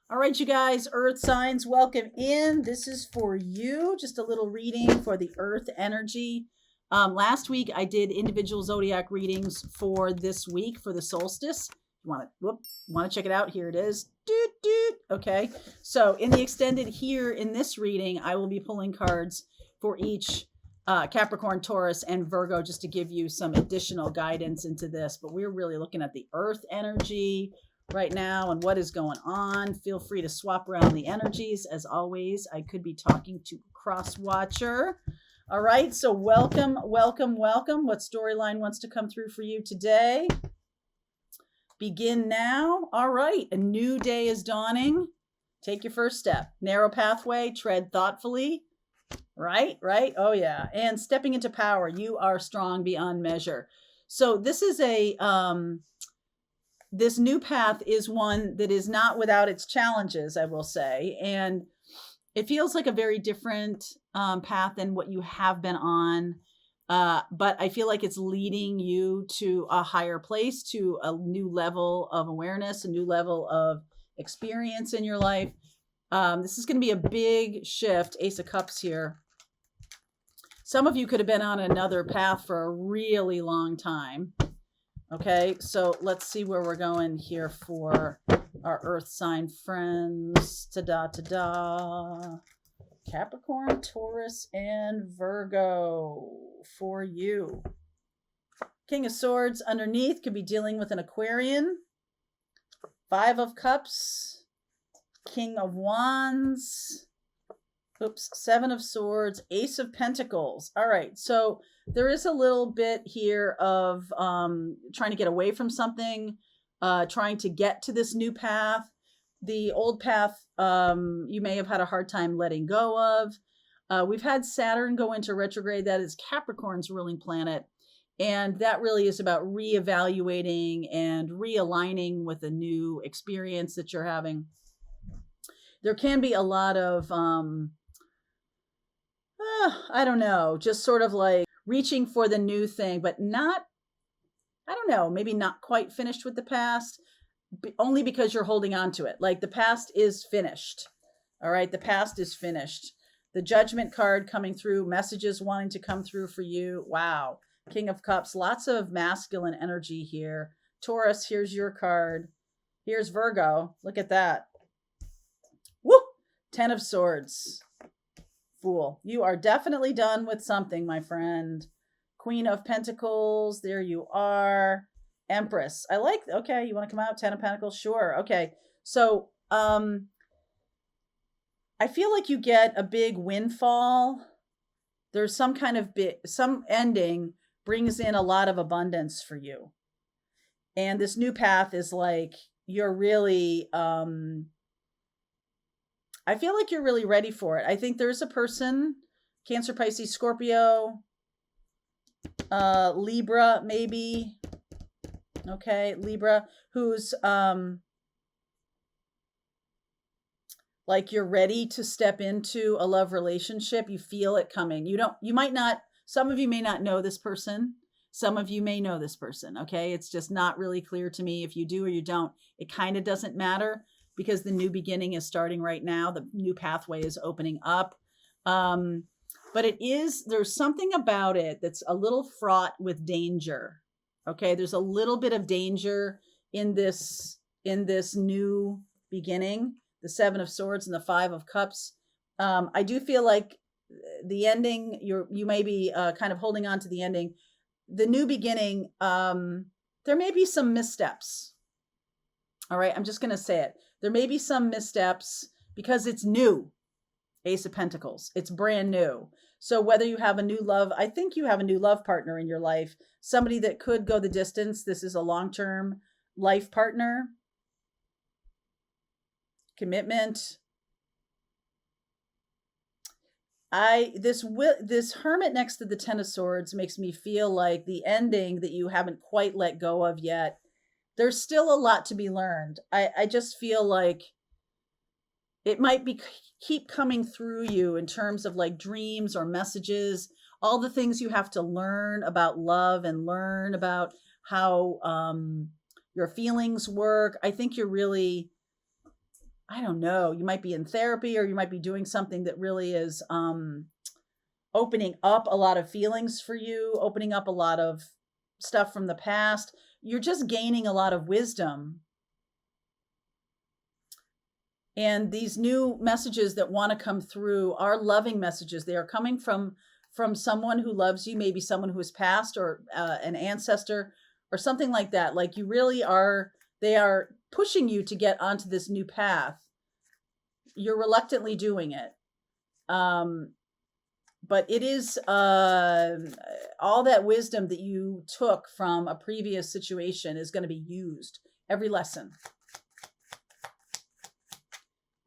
All right, you guys, earth signs, welcome in. This is for you. Just a little reading for the earth energy. Last week I did individual zodiac readings for this week for the solstice. You want to check it out? Here it is. Doot, doot. Okay. So in the extended here in this reading, I will be pulling cards for each Capricorn, Taurus, and Virgo just to give you some additional guidance into this. But we're really looking at the earth energy right now and what is going on. Feel free to swap around the energies. As always, I could be talking to cross watcher. All right, so welcome. What storyline wants to come through for you today? Begin now. All right, a new day is dawning. Take your first step. Narrow pathway, tread thoughtfully. Right. Oh yeah. And stepping into power. You are strong beyond measure. So this is this new path is one that is not without its challenges, I will say. And it feels like a very different path than what you have been on. But I feel like it's leading you to a higher place, to a new level of awareness, a new level of experience in your life. This is going to be a big shift. Ace of Cups here. Some of you could have been on another path for a really long time. Okay, so let's see where we're going here for our earth sign friends. Ta-da. Capricorn, Taurus, and Virgo for you. King of Swords underneath could be dealing with an Aquarian. Five of Cups. King of Wands. Seven of Swords. Ace of Pentacles. All right, so there is a little bit here of trying to get away from something, trying to get to this new path. The old path, you may have had a hard time letting go of. We've had Saturn go into retrograde. That is Capricorn's ruling planet. And that really is about reevaluating and realigning with a new experience that you're having. There can be a lot of, I don't know, just sort of like reaching for the new thing, but not, I don't know, maybe not quite finished with the past, only because you're holding on to it. Like the past is finished. All right, the past is finished. The Judgment card coming through, messages wanting to come through for you. Wow. King of Cups, lots of masculine energy here. Taurus, here's your card. Here's Virgo. Look at that. Woo! 10 of Swords. Fool. You are definitely done with something, my friend. Queen of Pentacles. There you are. Empress. Okay, you want to come out? 10 of Pentacles? Sure. Okay. So, I feel like you get a big windfall. There's some kind of some ending brings in a lot of abundance for you. And this new path is like, you're really, I feel like you're really ready for it. I think there's a person, Cancer, Pisces, Scorpio, Libra, maybe. Okay, Libra, who's like you're ready to step into a love relationship. You feel it coming. Some of you may not know this person. Some of you may know this person. Okay, it's just not really clear to me if you do or you don't. It kind of doesn't matter, because the new beginning is starting right now. The new pathway is opening up. But there's something about it that's a little fraught with danger. Okay, there's a little bit of danger in this new beginning, the Seven of Swords and the Five of Cups. I do feel like the ending, you may be kind of holding on to the ending. The new beginning, there may be some missteps. All right, I'm just going to say it. There may be some missteps because it's new. Ace of Pentacles. It's brand new. So whether you have a new love, I think you have a new love partner in your life, somebody that could go the distance. This is a long-term life partner. Commitment. This Hermit next to the Ten of Swords makes me feel like the ending that you haven't quite let go of yet. There's still a lot to be learned. I just feel like it might keep coming through you in terms of like dreams or messages, all the things you have to learn about love and learn about how your feelings work. I think you're really I don't know, you might be in therapy, or you might be doing something that really is opening up a lot of feelings for you, opening up a lot of stuff from the past. You're just gaining a lot of wisdom. And these new messages that want to come through are loving messages. They are coming from someone who loves you, maybe someone who has passed, or an ancestor or something like that. Like, you really are, they are pushing you to get onto this new path. You're reluctantly doing it. But it is all that wisdom that you took from a previous situation is going to be used. Every lesson.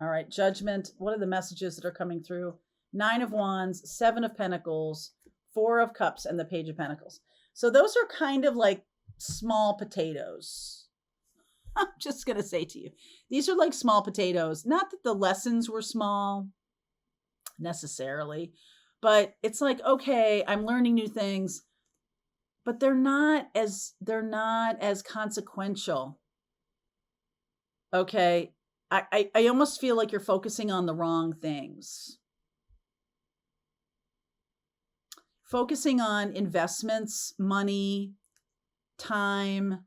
All right, Judgment. What are the messages that are coming through? 9 of Wands, 7 of Pentacles, 4 of Cups, and the Page of Pentacles. So those are kind of like small potatoes. I'm just going to say to you, these are like small potatoes. Not that the lessons were small necessarily, but it's like, okay, I'm learning new things, but they're not as consequential. Okay. I almost feel like you're focusing on the wrong things. Focusing on investments, money, time,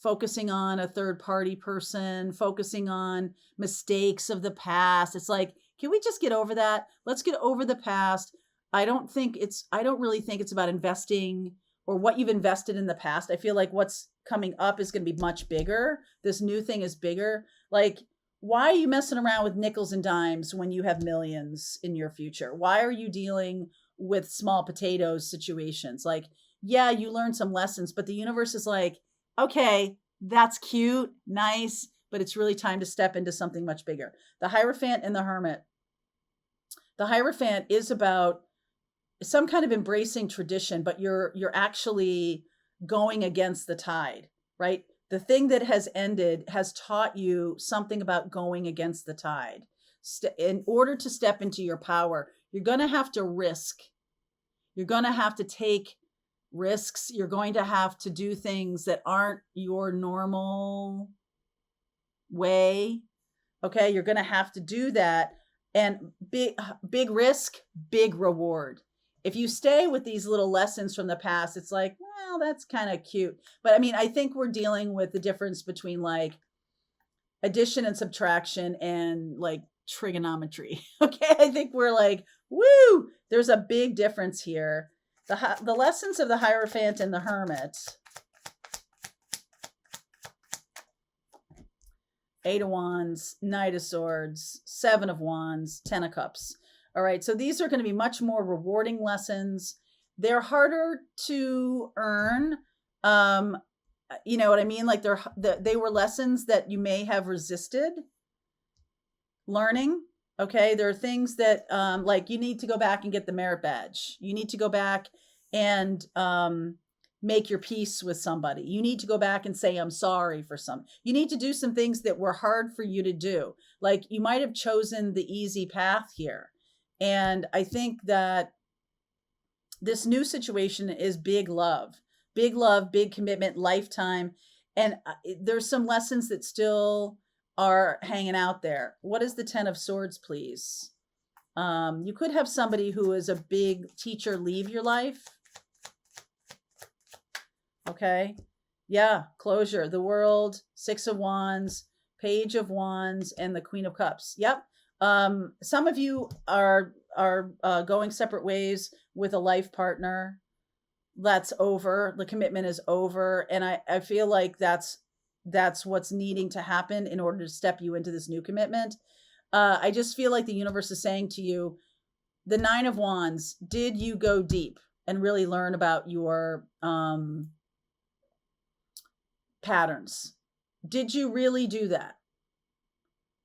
focusing on a third party person, focusing on mistakes of the past. It's like, can we just get over that? Let's get over the past. I don't really think it's about investing or what you've invested in the past. I feel like what's coming up is going to be much bigger. This new thing is bigger. Like, why are you messing around with nickels and dimes when you have millions in your future? Why are you dealing with small potatoes situations? Like, yeah, you learned some lessons, but the universe is like, okay, that's cute, nice, but it's really time to step into something much bigger. The Hierophant and the Hermit. The Hierophant is about some kind of embracing tradition, but you're actually going against the tide, right? The thing that has ended has taught you something about going against the tide. In order to step into your power, you're going to have to risk. You're going to have to take risks. You're going to have to do things that aren't your normal way. Okay, you're going to have to do that. And big risk, big reward. If you stay with these little lessons from the past, it's like, well, that's kind of cute. But I mean, I think we're dealing with the difference between like addition and subtraction and like trigonometry. Okay, I think we're like, woo, there's a big difference here. The lessons of the Hierophant and the Hermit. 8 of Wands, Knight of Swords, 7 of Wands, 10 of Cups. All right, so these are going to be much more rewarding lessons. They're harder to earn. You know what I mean? Like they were lessons that you may have resisted learning. Okay, there are things that like you need to go back and get the merit badge. You need to go back and make your peace with somebody. You need to go back and say, I'm sorry for some. You need to do some things that were hard for you to do. Like you might have chosen the easy path here. And I think that this new situation is big love, big commitment, lifetime. And there's some lessons that still are hanging out there. What is the 10 of Swords, please? You could have somebody who is a big teacher leave your life. Okay. Yeah. Closure, the World, 6 of Wands, Page of Wands, and the Queen of Cups. Yep. Some of you are going separate ways with a life partner. That's over. The commitment is over. And I feel like that's what's needing to happen in order to step you into this new commitment. I just feel like the universe is saying to you, the 9 of Wands, did you go deep and really learn about your patterns? Did you really do that?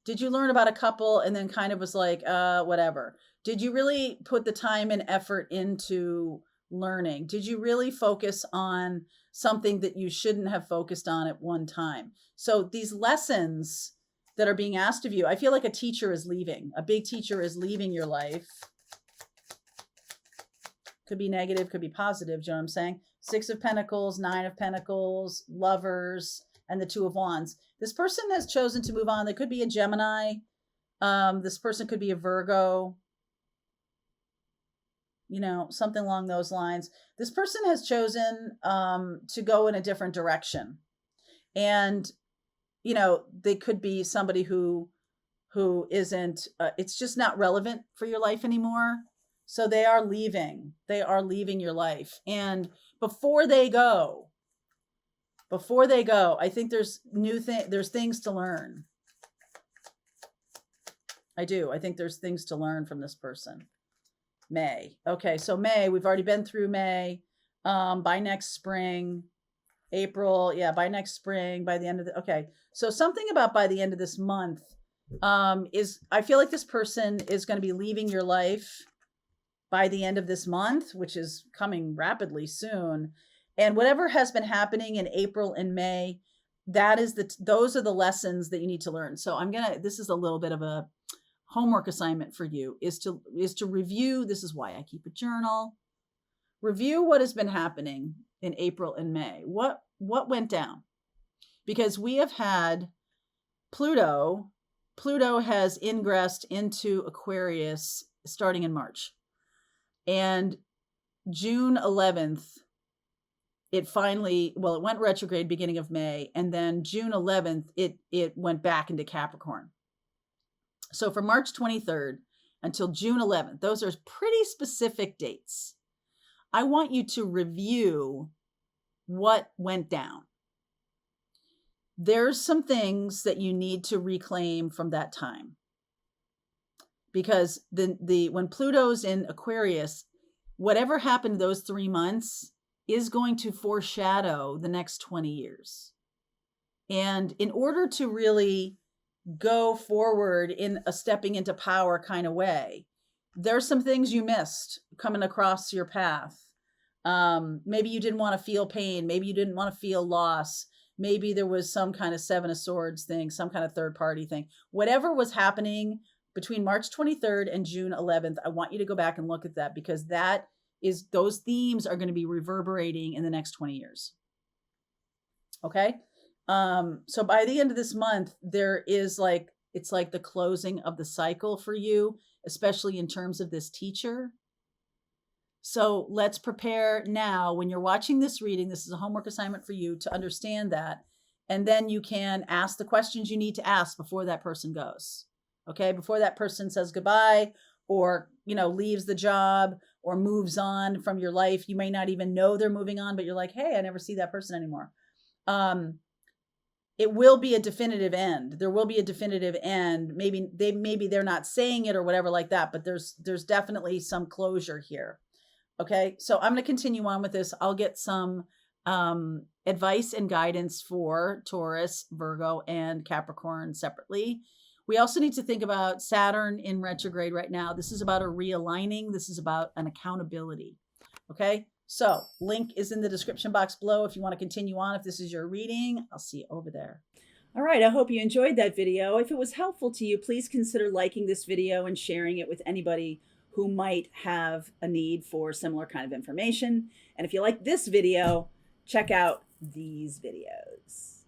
Did you learn about a couple and then kind of was like, whatever? Did you really put the time and effort into learning? Did you really focus on something that you shouldn't have focused on at one time? So these lessons that are being asked of you, I feel like a teacher is leaving. A big teacher is leaving your life. Could be negative, could be positive. Do you know what I'm saying? 6 of Pentacles, 9 of Pentacles, Lovers, and the Two of Wands. This person has chosen to move on. They could be a Gemini. This person could be a Virgo, you know, something along those lines. This person has chosen to go in a different direction. And, you know, they could be somebody who isn't, it's just not relevant for your life anymore. So they are leaving your life. And before they go, I think there's there's things to learn. I do. I think there's things to learn from this person. May. Okay. So May, we've already been through May. By next spring, April. Yeah. By next spring, by the end of okay. So something about by the end of this month, I feel like this person is going to be leaving your life by the end of this month, which is coming rapidly soon. And whatever has been happening in April and May, those are the lessons that you need to learn. So this is a little bit of a homework assignment for you, is to review. This is why I keep a journal. Review what has been happening in April and May. What went down? Because we have had Pluto has ingressed into Aquarius starting in March. And June 11th, it went retrograde beginning of May. And then June 11th, it went back into Capricorn. So from March 23rd until June 11th, those are pretty specific dates. I want you to review what went down. There's some things that you need to reclaim from that time. Because when Pluto's in Aquarius, whatever happened those 3 months is going to foreshadow the next 20 years. And in order to really go forward in a stepping into power kind of way, there's some things you missed coming across your path. Maybe you didn't want to feel pain. Maybe you didn't want to feel loss. Maybe there was some kind of Seven of Swords thing, some kind of third party thing. Whatever was happening between March 23rd and June 11th, I want you to go back and look at that, because those themes are going to be reverberating in the next 20 years. Okay. So by the end of this month, it's like the closing of the cycle for you, especially in terms of this teacher. So let's prepare now. When you're watching this reading, this is a homework assignment for you to understand that. And then you can ask the questions you need to ask before that person goes. Okay. Before that person says goodbye, or, leaves the job or moves on from your life. You may not even know they're moving on, but you're like, hey, I never see that person anymore. It will be a definitive end. There will be a definitive end. Maybe they're not saying it or whatever like that, but there's definitely some closure here. Okay. So I'm going to continue on with this. I'll get some advice and guidance for Taurus, Virgo, and Capricorn separately. We also need to think about Saturn in retrograde right now. This is about a realigning. This is about an accountability. Okay. So link is in the description box below if you want to continue on. If this is your reading, I'll see you over there. All right. I hope you enjoyed that video. If it was helpful to you, please consider liking this video and sharing it with anybody who might have a need for similar kind of information. And if you like this video, check out these videos.